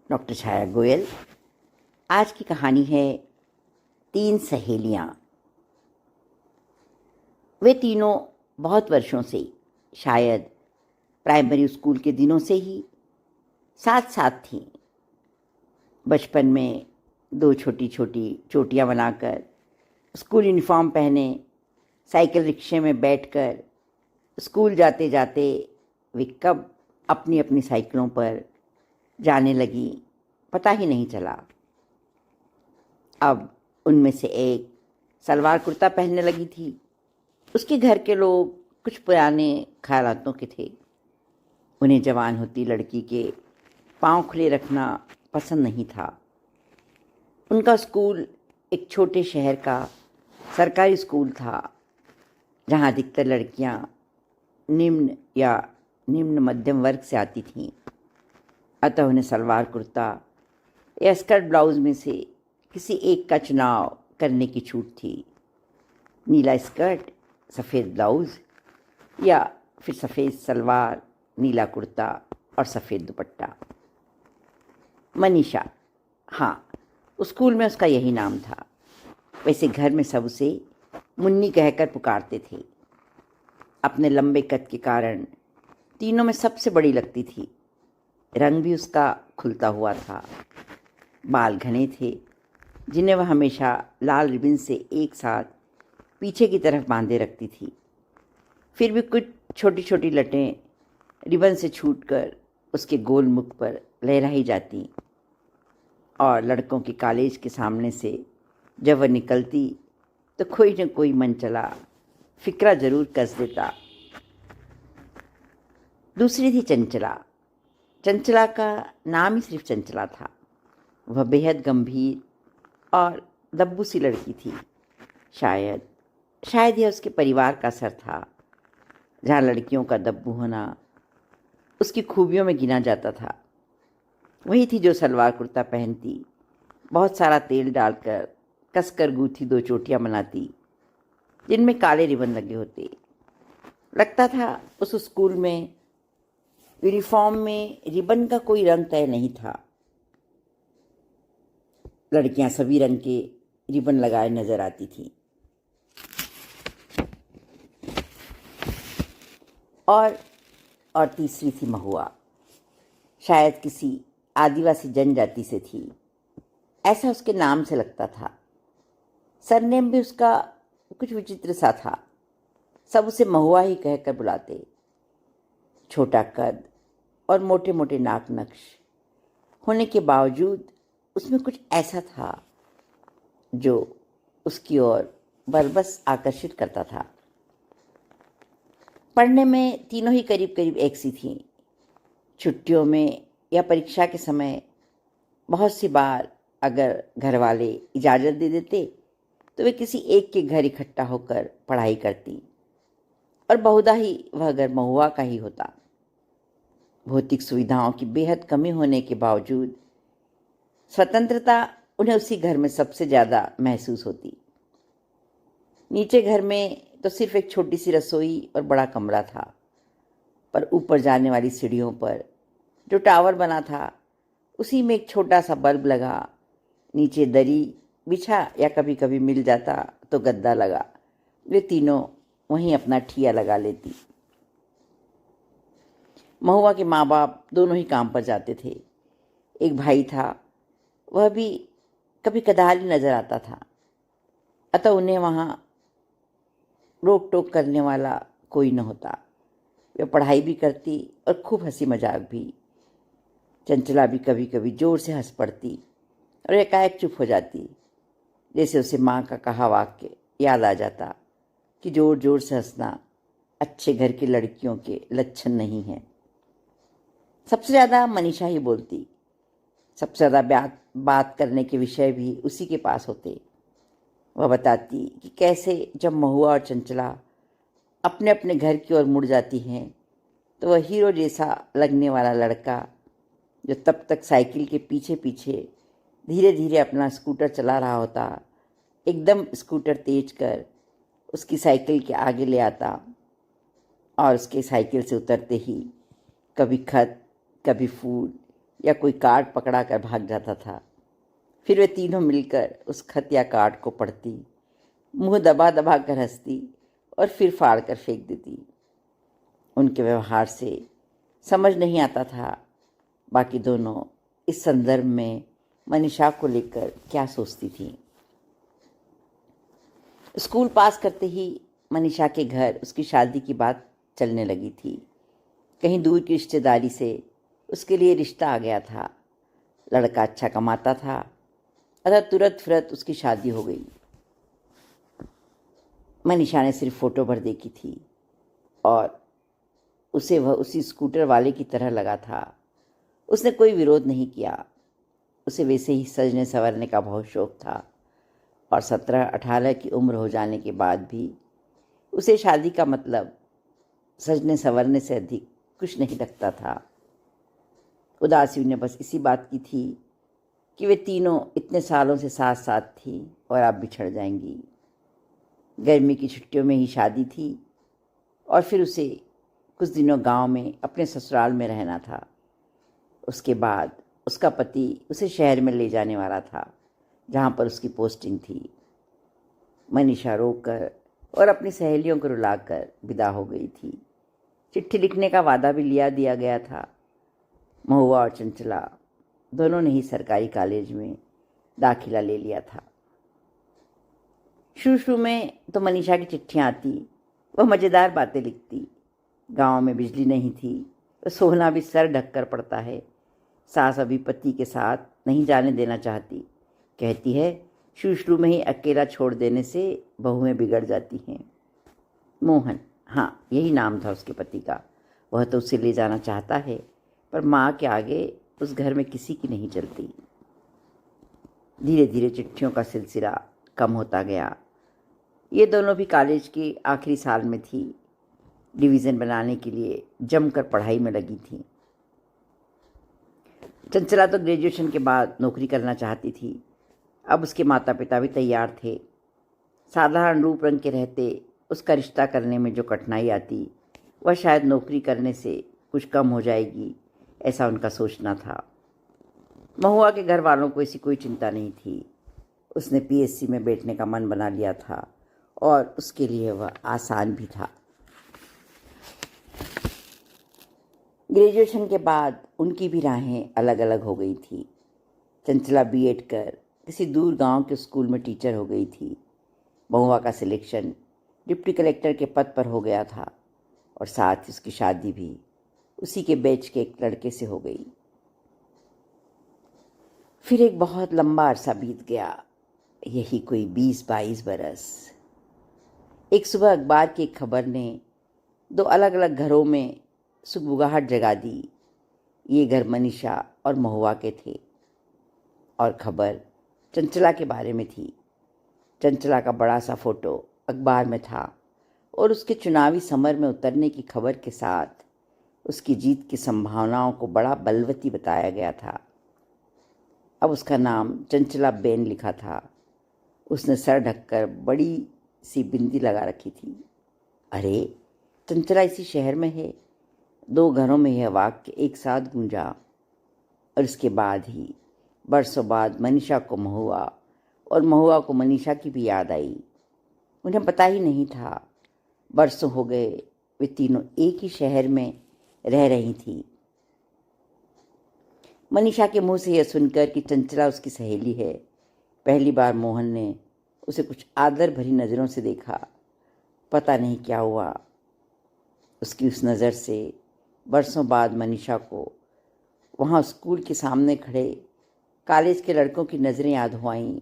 Doctor छाया गोयल। आज की कहानी है तीन सहेलियां। वे तीनों बहुत वर्षों से, शायद प्राइमरी स्कूल के दिनों से ही साथ साथ थीं। बचपन में दो छोटी छोटी चोटियां बनाकर, स्कूल यूनिफॉर्म पहने, साइकिल रिक्शे में बैठकर स्कूल जाते जाते वे कब अपनी अपनी साइकिलों पर जाने लगी पता ही नहीं चला। अब उनमें से एक सलवार कुर्ता पहनने लगी थी। उसके घर के लोग कुछ पुराने ख्यालातों के थे। उन्हें जवान होती लड़की के पाँव खुले रखना पसंद नहीं था। उनका स्कूल एक छोटे शहर का सरकारी स्कूल था, जहाँ अधिकतर लड़कियाँ निम्न या निम्न मध्यम वर्ग से आती थीं। अतः उन्हें सलवार कुर्ता या स्कर्ट ब्लाउज़ में से किसी एक का चुनाव करने की छूट थी। नीला स्कर्ट, सफ़ेद ब्लाउज़, या फिर सफ़ेद सलवार, नीला कुर्ता और सफ़ेद दुपट्टा। मनीषा, हाँ, स्कूल में उसका यही नाम था। वैसे घर में सब उसे मुन्नी कहकर पुकारते थे। अपने लंबे कद के कारण तीनों में सबसे बड़ी लगती थी। रंग भी उसका खुलता हुआ था। बाल घने थे, जिन्हें वह हमेशा लाल रिबन से एक साथ पीछे की तरफ बांधे रखती थी। फिर भी कुछ छोटी छोटी लटें रिबन से छूटकर उसके गोल मुख पर लहराई जाती, और लड़कों के कॉलेज के सामने से जब वह निकलती तो कोई न कोई मनचला फिक्रा जरूर कस देता। दूसरी थी चंचला। चंचला का नाम ही सिर्फ चंचला था। वह बेहद गंभीर और दब्बू सी लड़की थी। शायद यह उसके परिवार का असर था, जहाँ लड़कियों का दब्बू होना उसकी खूबियों में गिना जाता था। वही थी जो सलवार कुर्ता पहनती, बहुत सारा तेल डालकर कसकर गूंथी दो चोटियां बनाती, जिनमें काले रिबन लगे होते। लगता था उस स्कूल में यूनिफॉर्म में रिबन का कोई रंग तय नहीं था। लड़कियां सभी रंग के रिबन लगाए नजर आती थीं। और तीसरी थी महुआ। शायद किसी आदिवासी जनजाति से थी, ऐसा उसके नाम से लगता था। सरनेम भी उसका कुछ विचित्र सा था। सब उसे महुआ ही कहकर बुलाते। छोटा कद और मोटे मोटे नाक नक्श होने के बावजूद उसमें कुछ ऐसा था जो उसकी ओर बरबस आकर्षित करता था। पढ़ने में तीनों ही करीब करीब एक सी थीं। छुट्टियों में या परीक्षा के समय बहुत सी बार अगर घर वाले इजाज़त दे देते तो वे किसी एक के घर इकट्ठा होकर पढ़ाई करती, और बहुधा ही वह अगर महुआ का ही होता। भौतिक सुविधाओं की बेहद कमी होने के बावजूद स्वतंत्रता उन्हें उसी घर में सबसे ज़्यादा महसूस होती। नीचे घर में तो सिर्फ एक छोटी सी रसोई और बड़ा कमरा था, पर ऊपर जाने वाली सीढ़ियों पर जो टावर बना था उसी में एक छोटा सा बल्ब लगा। नीचे दरी बिछा या कभी कभी मिल जाता तो गद्दा लगा। वे तीनों वहीं अपना ठिया लगा लेती। महुआ के माँ बाप दोनों ही काम पर जाते थे। एक भाई था, वह भी कभी कदार ही नजर आता था। अतः उन्हें वहाँ रोक टोक करने वाला कोई न होता। वे पढ़ाई भी करती और खूब हंसी मजाक भी। चंचला भी कभी कभी जोर से हंस पड़ती और एकाएक चुप हो जाती, जैसे उसे माँ का कहा वाक्य याद आ जाता कि जोर जोर से हंसना अच्छे घर की लड़कियों के लक्षण नहीं है। सबसे ज़्यादा मनीषा ही बोलती। सबसे ज़्यादा बात करने के विषय भी उसी के पास होते। वह बताती कि कैसे जब महुआ और चंचला अपने अपने घर की ओर मुड़ जाती हैं तो वह हीरो जैसा लगने वाला लड़का, जो तब तक साइकिल के पीछे पीछे धीरे धीरे अपना स्कूटर चला रहा होता, एकदम स्कूटर तेज कर उसकी साइकिल के आगे ले आता, और उसके साइकिल से उतरते ही कभी खत, कभी फूल या कोई कार्ड पकड़ा कर भाग जाता था। फिर वे तीनों मिलकर उस खत या कार्ड को पढ़ती, मुंह दबा दबा कर हंसती और फिर फाड़ कर फेंक देती। उनके व्यवहार से समझ नहीं आता था बाकी दोनों इस संदर्भ में मनीषा को लेकर क्या सोचती थी। स्कूल पास करते ही मनीषा के घर उसकी शादी की बात चलने लगी थी। कहीं दूर की रिश्तेदारी से उसके लिए रिश्ता आ गया था। लड़का अच्छा कमाता था, अतः तुरंत फुरत उसकी शादी हो गई। मनीषा ने सिर्फ फोटो भर देखी थी और उसे वह उसी स्कूटर वाले की तरह लगा था। उसने कोई विरोध नहीं किया। उसे वैसे ही सजने संवरने का बहुत शौक था और 17-18 की उम्र हो जाने के बाद भी उसे शादी का मतलब सजने संवरने से अधिक कुछ नहीं लगता था। उदासी उन्हें बस इसी बात की थी कि वे तीनों इतने सालों से साथ साथ थी और अब बिछड़ जाएंगी। गर्मी की छुट्टियों में ही शादी थी और फिर उसे कुछ दिनों गांव में अपने ससुराल में रहना था। उसके बाद उसका पति उसे शहर में ले जाने वाला था जहाँ पर उसकी पोस्टिंग थी। मनीषा रोकर और अपनी सहेलियों को रुलाकर विदा हो गई थी। चिट्ठी लिखने का वादा भी लिया दिया गया था। महुआ और चंचला दोनों ने ही सरकारी कॉलेज में दाखिला ले लिया था। शुरू शुरू में तो मनीषा की चिट्ठियाँ आती, वह मज़ेदार बातें लिखती। गांव में बिजली नहीं थी तो सोना भी सर ढककर पड़ता है। सास अभी पति के साथ नहीं जाने देना चाहती। कहती है शुरू शुरू में ही अकेला छोड़ देने से बहुएं बिगड़ जाती हैं। मोहन, हाँ यही नाम था उसके पति का, वह तो उसे ले जाना चाहता है पर माँ के आगे उस घर में किसी की नहीं चलती। धीरे धीरे चिट्ठियों का सिलसिला कम होता गया। ये दोनों भी कॉलेज के आखिरी साल में थी। डिवीज़न बनाने के लिए जमकर पढ़ाई में लगी थी। चंचला तो ग्रेजुएशन के बाद नौकरी करना चाहती थी। अब उसके माता पिता भी तैयार थे। साधारण रूप रंग के रहते उसका रिश्ता करने में जो कठिनाई आती वह शायद नौकरी करने से कुछ कम हो जाएगी, ऐसा उनका सोचना था। महुआ के घर वालों को ऐसी कोई चिंता नहीं थी। उसने पीएससी में बैठने का मन बना लिया था और उसके लिए वह आसान भी था। ग्रेजुएशन के बाद उनकी भी राहें अलग अलग हो गई थी। चंचला बीएड कर किसी दूर गांव के स्कूल में टीचर हो गई थी। महुआ का सिलेक्शन डिप्टी कलेक्टर के पद पर हो गया था और साथ ही उसकी शादी भी उसी के बैच के एक लड़के से हो गई। फिर एक बहुत लंबा अरसा बीत गया, यही कोई 20-22 बरस। एक सुबह अखबार की एक खबर ने दो अलग अलग घरों में सुगबुगाहट जगा दी। ये घर मनीषा और महुआ के थे और खबर चंचला के बारे में थी। चंचला का बड़ा सा फोटो अखबार में था और उसके चुनावी समर में उतरने की खबर के साथ उसकी जीत की संभावनाओं को बड़ा बलवती बताया गया था। अब उसका नाम चंचला बेन लिखा था। उसने सर ढककर बड़ी सी बिंदी लगा रखी थी। अरे, चंचला इसी शहर में है। 2 घरों में यह वाक्य एक साथ गूंजा और इसके बाद ही बरसों बाद मनीषा को महुआ और महुआ को मनीषा की भी याद आई। उन्हें पता ही नहीं था, बरसों हो गए वे तीनों एक ही शहर में रह रही थी। मनीषा के मुंह से यह सुनकर कि चंचला उसकी सहेली है, पहली बार मोहन ने उसे कुछ आदर भरी नज़रों से देखा। पता नहीं क्या हुआ, उसकी उस नज़र से बरसों बाद मनीषा को वहाँ स्कूल के सामने खड़े कॉलेज के लड़कों की नज़रें याद हो आईं,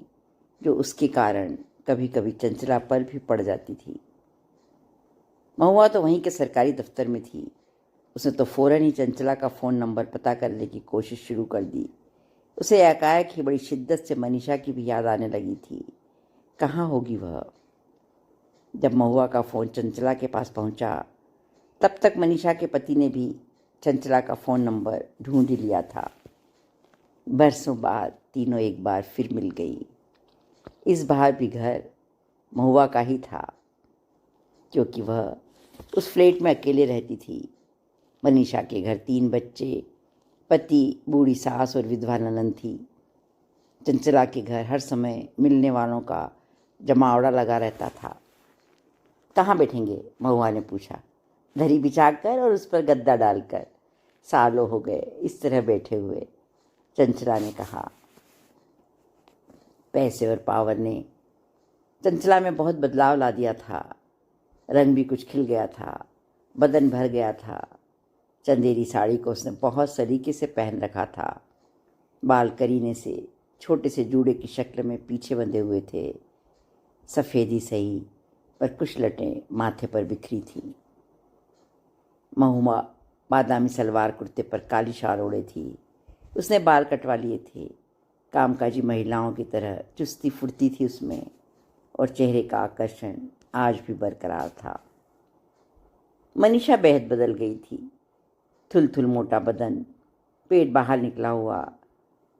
जो उसके कारण कभी कभी चंचला पर भी पड़ जाती थी। महुआ तो वहीं के सरकारी दफ्तर में थी। उसने तो फ़ौरन ही चंचला का फ़ोन नंबर पता करने की कोशिश शुरू कर दी। उसे एकाएक ही बड़ी शिद्दत से मनीषा की भी याद आने लगी थी। कहाँ होगी वह? जब महुआ का फ़ोन चंचला के पास पहुंचा, तब तक मनीषा के पति ने भी चंचला का फ़ोन नंबर ढूंढ ही लिया था। बरसों बाद तीनों एक बार फिर मिल गई। इस बार भी घर महुआ का ही था, क्योंकि वह उस फ्लैट में अकेले रहती थी। मनीषा के घर 3 बच्चे, पति, बूढ़ी सास और विधवा ननद थी। चंचला के घर हर समय मिलने वालों का जमावड़ा लगा रहता था। कहाँ बैठेंगे? महुआ ने पूछा। दरी बिछाकर और उस पर गद्दा डालकर। सालों हो गए इस तरह बैठे हुए, चंचला ने कहा। पैसे और पावर ने चंचला में बहुत बदलाव ला दिया था। रंग भी कुछ खिल गया था, बदन भर गया था। चंदेरी साड़ी को उसने बहुत सलीके से पहन रखा था। बाल करीने से छोटे से जूड़े की शक्ल में पीछे बंधे हुए थे। सफ़ेदी सही, पर कुछ लटें माथे पर बिखरी थी। महुआ बादामी सलवार कुर्ते पर काली शाल ओढ़े थी। उसने बाल कटवा लिए थे। कामकाजी महिलाओं की तरह चुस्ती फुर्ती थी उसमें, और चेहरे का आकर्षण आज भी बरकरार था। मनीषा बेहद बदल गई थी। थुल मोटा बदन, पेट बाहर निकला हुआ,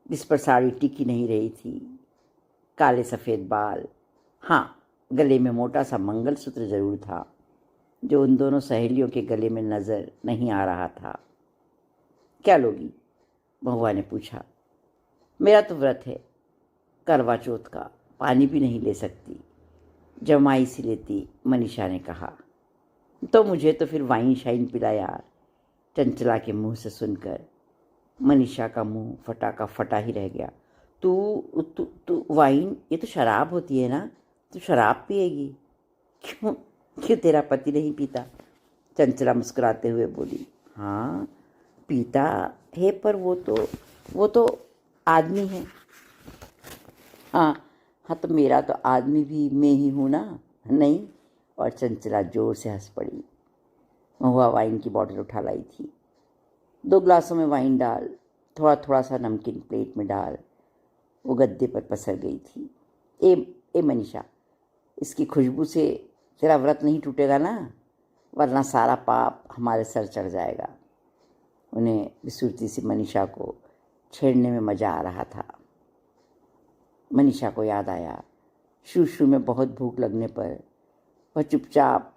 जिस पर साड़ी टिकी नहीं रही थी, काले सफ़ेद बाल। हाँ, गले में मोटा सा मंगलसूत्र जरूर था, जो उन दोनों सहेलियों के गले में नज़र नहीं आ रहा था। क्या लोगी? महुआ ने पूछा। मेरा तो व्रत है, करवा चौथ का, पानी भी नहीं ले सकती। जमाई सी लेती, मनीषा ने कहा। तो मुझे तो फिर वाइन शाइन पिला यार। चंचला के मुंह से सुनकर मनीषा का मुंह फटा का फटा ही रह गया। तू तू तू वाइन? ये तो शराब होती है ना, तू शराब पिएगी? क्यों क्यों तेरा पति नहीं पीता? चंचला मुस्कुराते हुए बोली। हाँ पीता है, पर वो तो आदमी है। हाँ हाँ, तो मेरा तो आदमी भी मैं ही हूँ ना, नहीं? और चंचला जोर से हंस पड़ी। महुआ वाइन की बोतल उठा लाई थी। 2 गिलासों में वाइन डाल, थोड़ा थोड़ा सा नमकीन प्लेट में डाल, वो गद्दे पर पसर गई थी। ए मनीषा, इसकी खुशबू से तेरा व्रत नहीं टूटेगा ना, वरना सारा पाप हमारे सर चढ़ जाएगा। उन्हें विसुरती सी मनीषा को छेड़ने में मज़ा आ रहा था। मनीषा को याद आया, शुरू में बहुत भूख लगने पर वह चुपचाप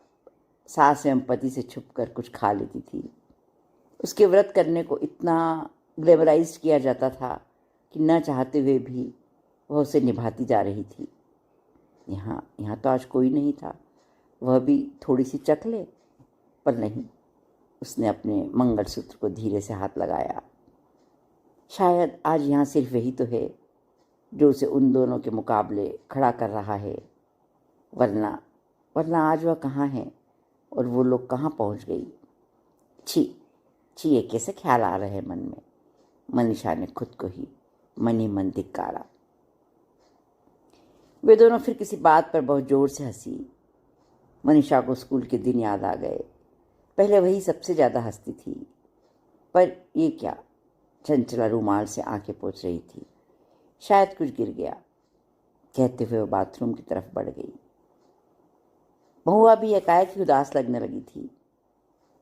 सास एवं पति से छुपकर कुछ खा लेती थी। उसके व्रत करने को इतना ग्लैमराइज किया जाता था कि न चाहते हुए भी वह उसे निभाती जा रही थी। यहाँ तो आज कोई नहीं था, वह भी थोड़ी सी चख ले, पर नहीं। उसने अपने मंगलसूत्र को धीरे से हाथ लगाया। शायद आज यहाँ सिर्फ वही तो है जो उसे उन दोनों के मुकाबले खड़ा कर रहा है, वरना आज वह कहाँ है और वो लोग कहाँ पहुँच गई। छी, ये कैसे ख्याल आ रहे हैं मन में? मनीषा ने खुद को ही मन ही मन धिक्कारा। वे दोनों फिर किसी बात पर बहुत जोर से हंसी। मनीषा को स्कूल के दिन याद आ गए। पहले वही सबसे ज़्यादा हंसती थी, पर ये क्या? चंचला रुमाल से आंखें पोंछ रही थी। शायद कुछ गिर गया, कहते हुए वो बाथरूम की तरफ बढ़ गई। महुआ भी एकाएक ही उदास लगने लगी थी।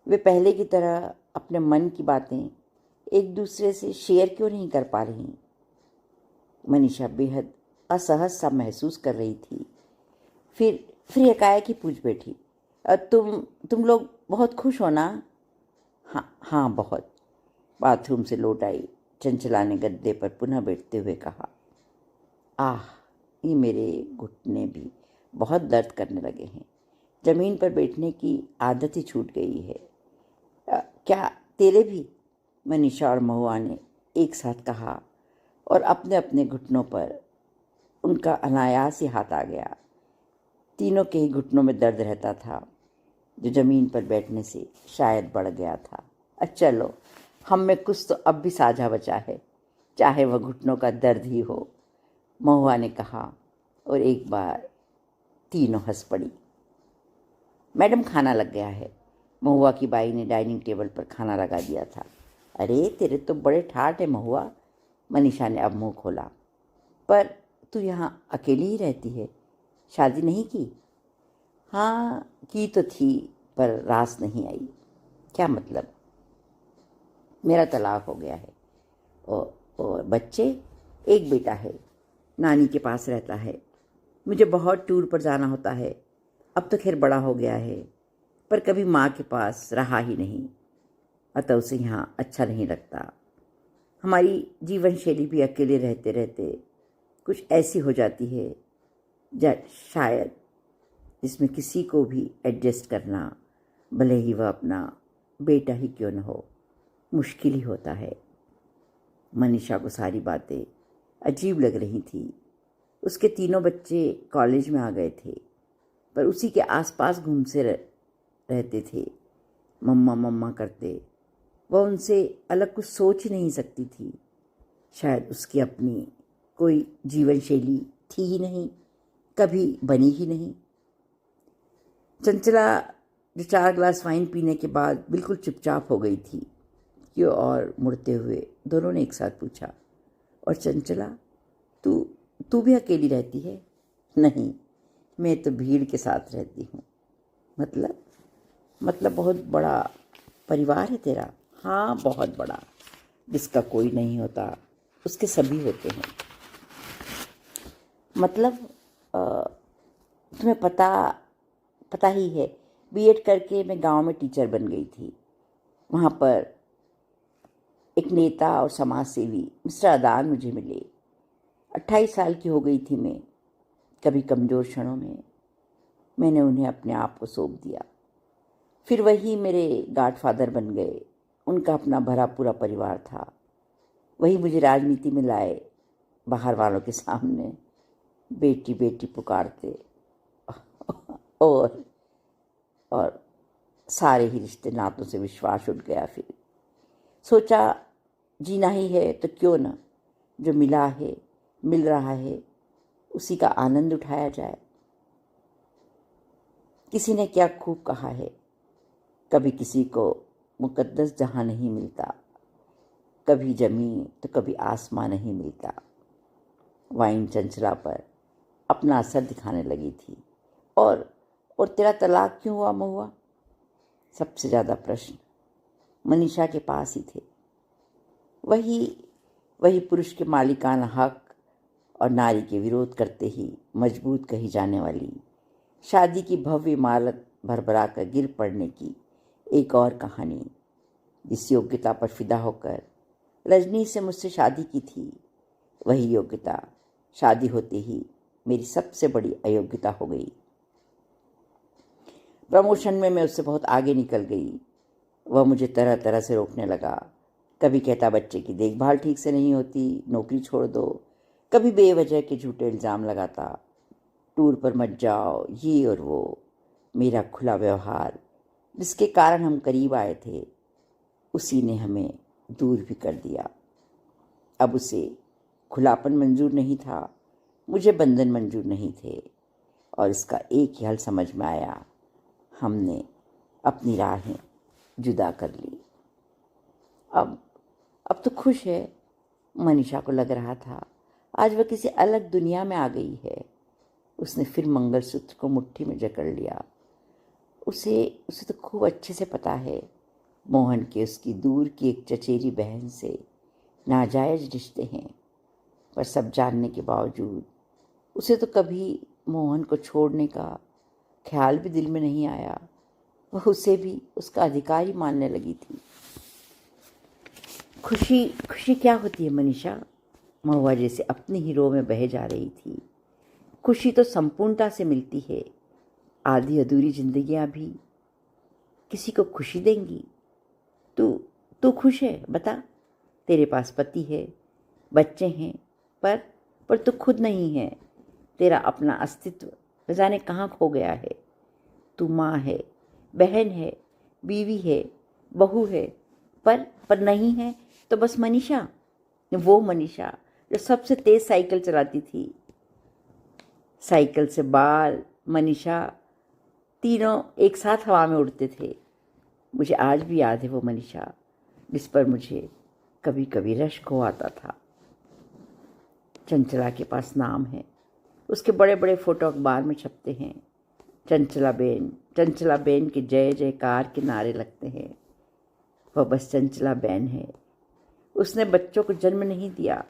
वे पहले की तरह अपने मन की बातें एक दूसरे से शेयर क्यों नहीं कर पा रही? मनीषा बेहद असहज सा महसूस कर रही थी। फिर एकाएक ही पूछ बैठी, तुम लोग बहुत खुश हो ना? हाँ बहुत। बाथरूम से लौट आई चंचला ने गद्दे पर पुनः बैठते हुए कहा। आह, ये मेरे घुटने भी बहुत दर्द करने लगे हैं। ज़मीन पर बैठने की आदत ही छूट गई है। क्या तेरे भी? मनीषा और महुआ ने एक साथ कहा, और अपने अपने घुटनों पर उनका अनायास ही हाथ आ गया। तीनों के ही घुटनों में दर्द रहता था, जो ज़मीन पर बैठने से शायद बढ़ गया था। चलो, हम में कुछ तो अब भी साझा बचा है, चाहे वह घुटनों का दर्द ही हो, महुआ ने कहा, और एक बार तीनों हंस पड़ी। मैडम, खाना लग गया है। महुआ की बाई ने डाइनिंग टेबल पर खाना लगा दिया था। अरे तेरे तो बड़े ठाठ है महुआ, मनीषा ने अब मुंह खोला। पर तू यहाँ अकेली ही रहती है, शादी नहीं की? हाँ की तो थी, पर रास नहीं आई। क्या मतलब? मेरा तलाक हो गया है। और बच्चे? एक बेटा है, नानी के पास रहता है। मुझे बहुत टूर पर जाना होता है। अब तो खैर बड़ा हो गया है, पर कभी माँ के पास रहा ही नहीं, अतः उसे यहाँ अच्छा नहीं लगता। हमारी जीवन शैली भी अकेले रहते रहते कुछ ऐसी हो जाती है शायद जिसमें किसी को भी एडजस्ट करना, भले ही वह अपना बेटा ही क्यों न हो, मुश्किल ही होता है। मनीषा को सारी बातें अजीब लग रही थी। उसके तीनों बच्चे कॉलेज में आ गए थे, पर उसी के आसपास घूमते रहते थे, मम्मा मम्मा करते। वह उनसे अलग कुछ सोच ही नहीं सकती थी। शायद उसकी अपनी कोई जीवन शैली थी ही नहीं, कभी बनी ही नहीं। चंचला जो 4 ग्लास वाइन पीने के बाद बिल्कुल चुपचाप हो गई थी। क्यों? और मुड़ते हुए दोनों ने एक साथ पूछा, और चंचला, तू भी अकेली रहती है? नहीं, मैं तो भीड़ के साथ रहती हूँ। मतलब बहुत बड़ा परिवार है तेरा? हाँ, बहुत बड़ा। जिसका कोई नहीं होता उसके सभी होते हैं। मतलब तुम्हें पता ही है, बीएड करके मैं गांव में टीचर बन गई थी। वहाँ पर एक नेता और समाज सेवी मिस्टर अदान मुझे मिले। 28 साल की हो गई थी मैं। कभी कमज़ोर क्षणों में मैंने उन्हें अपने आप को सौंप दिया। फिर वही मेरे गॉडफादर बन गए। उनका अपना भरा पूरा परिवार था। वही मुझे राजनीति में लाए। बाहर वालों के सामने बेटी बेटी पुकारते और सारे ही रिश्ते नातों से विश्वास उठ गया। फिर सोचा जीना ही है तो क्यों न जो मिल रहा है उसी का आनंद उठाया जाए। किसी ने क्या खूब कहा है, कभी किसी को मुकद्दस जहां नहीं मिलता, कभी जमीन तो कभी आसमां नहीं मिलता। वाइन चंचला पर अपना असर दिखाने लगी थी। और तेरा तलाक क्यों हुआ महुआ? सबसे ज़्यादा प्रश्न मनीषा के पास ही थे। वही पुरुष के मालिकाना हक और नारी के विरोध करते ही मजबूत कही जाने वाली शादी की भव्य इमारत भरभरा कर गिर पड़ने की एक और कहानी। जिस योग्यता पर फिदा होकर रजनी से मुझसे शादी की थी, वही योग्यता शादी होते ही मेरी सबसे बड़ी अयोग्यता हो गई। प्रमोशन में मैं उससे बहुत आगे निकल गई। वह मुझे तरह तरह से रोकने लगा। कभी कहता बच्चे की देखभाल ठीक से नहीं होती, नौकरी छोड़ दो। कभी बेवजह के झूठे इल्ज़ाम लगाता, टूर पर मत जाओ, ये और वो। मेरा खुला व्यवहार जिसके कारण हम करीब आए थे, उसी ने हमें दूर भी कर दिया। अब उसे खुलापन मंजूर नहीं था, मुझे बंधन मंजूर नहीं थे, और इसका एक ही हल समझ में आया। हमने अपनी राहें जुदा कर ली। अब तो खुश है। मनीषा को लग रहा था आज वह किसी अलग दुनिया में आ गई है। उसने फिर मंगलसूत्र को मुट्ठी में जकड़ लिया। उसे तो खूब अच्छे से पता है मोहन के उसकी दूर की एक चचेरी बहन से नाजायज रिश्ते हैं, पर सब जानने के बावजूद उसे तो कभी मोहन को छोड़ने का ख्याल भी दिल में नहीं आया। वह उसे भी उसका अधिकारी मानने लगी थी। खुशी क्या होती है मनीषा? महुआ जैसे अपनी ही रो में बह जा रही थी। खुशी तो संपूर्णता से मिलती है। आधी अधूरी जिंदगियां भी किसी को खुशी देंगी। तू खुश है? बता। तेरे पास पति है, बच्चे हैं, पर तू खुद नहीं है। तेरा अपना अस्तित्व न जाने कहाँ खो गया है। तू माँ है, बहन है, बीवी है, बहू है, पर नहीं है तो बस मनीषा, वो मनीषा जो सबसे तेज साइकिल चलाती थी। साइकिल से बाल, मनीषा, तीनों एक साथ हवा में उड़ते थे। मुझे आज भी याद है वो मनीषा जिस पर मुझे कभी कभी रश्क हो आता था। चंचला के पास नाम है, उसके बड़े बड़े फोटो अखबार में छपते हैं। चंचला बेन के जय जयकार के नारे लगते हैं। वह बस चंचला बेन है। उसने बच्चों को जन्म नहीं दिया,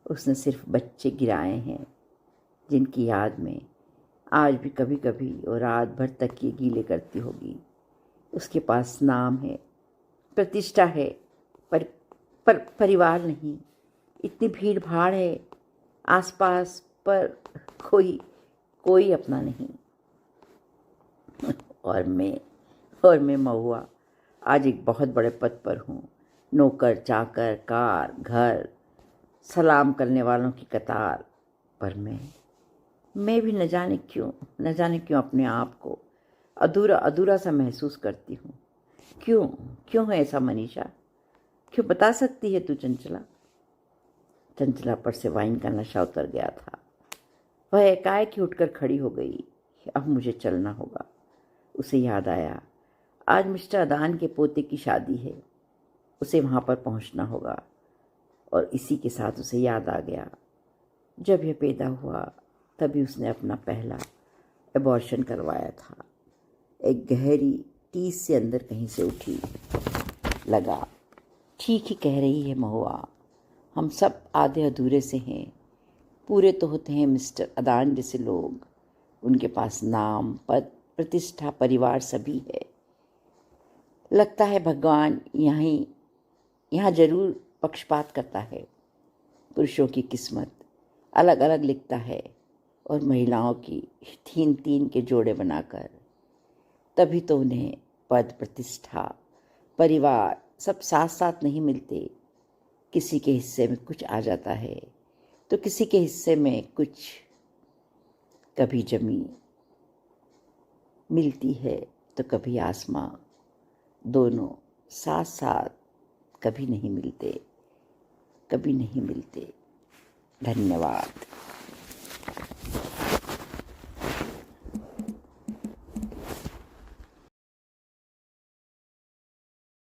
उसने सिर्फ बच्चे गिराए हैं जिनकी याद में आज भी कभी कभी और रात भर तक ये गीले करती होगी। उसके पास नाम है, प्रतिष्ठा है, पर परिवार नहीं। इतनी भीड़ भाड़ है आसपास, पर कोई अपना नहीं। और मैं महुआ आज एक बहुत बड़े पद पर हूँ। नौकर चाकर, कार, घर, सलाम करने वालों की कतार। पर मैं भी न जाने क्यों अपने आप को अधूरा अधूरा सा महसूस करती हूँ। क्यों है ऐसा मनीषा? क्यों बता सकती है तू चंचला? चंचला पर से वाइन का नशा उतर गया था। वह एकाएक ही उठकर खड़ी हो गई। अब मुझे चलना होगा। उसे याद आया, आज मिस्टर अदान के पोते की शादी है। उसे वहाँ पर पहुँचना होगा। और इसी के साथ उसे याद आ गया, जब यह पैदा हुआ तभी उसने अपना पहला एबॉर्शन करवाया था। एक गहरी टीस से अंदर कहीं से उठी। लगा, ठीक ही कह रही है महुआ, हम सब आधे अधूरे से हैं। पूरे तो होते हैं मिस्टर अदान जैसे लोग। उनके पास नाम, पद, प्रतिष्ठा, परिवार सभी है। लगता है भगवान यहाँ जरूर पक्षपात करता है। पुरुषों की किस्मत अलग अलग लिखता है और महिलाओं की 3-3 के जोड़े बनाकर। तभी तो उन्हें पद, प्रतिष्ठा, परिवार सब साथ साथ नहीं मिलते। किसी के हिस्से में कुछ आ जाता है तो किसी के हिस्से में कुछ। कभी जमीन मिलती है तो कभी आसमां। दोनों साथ साथ कभी नहीं मिलते। धन्यवाद।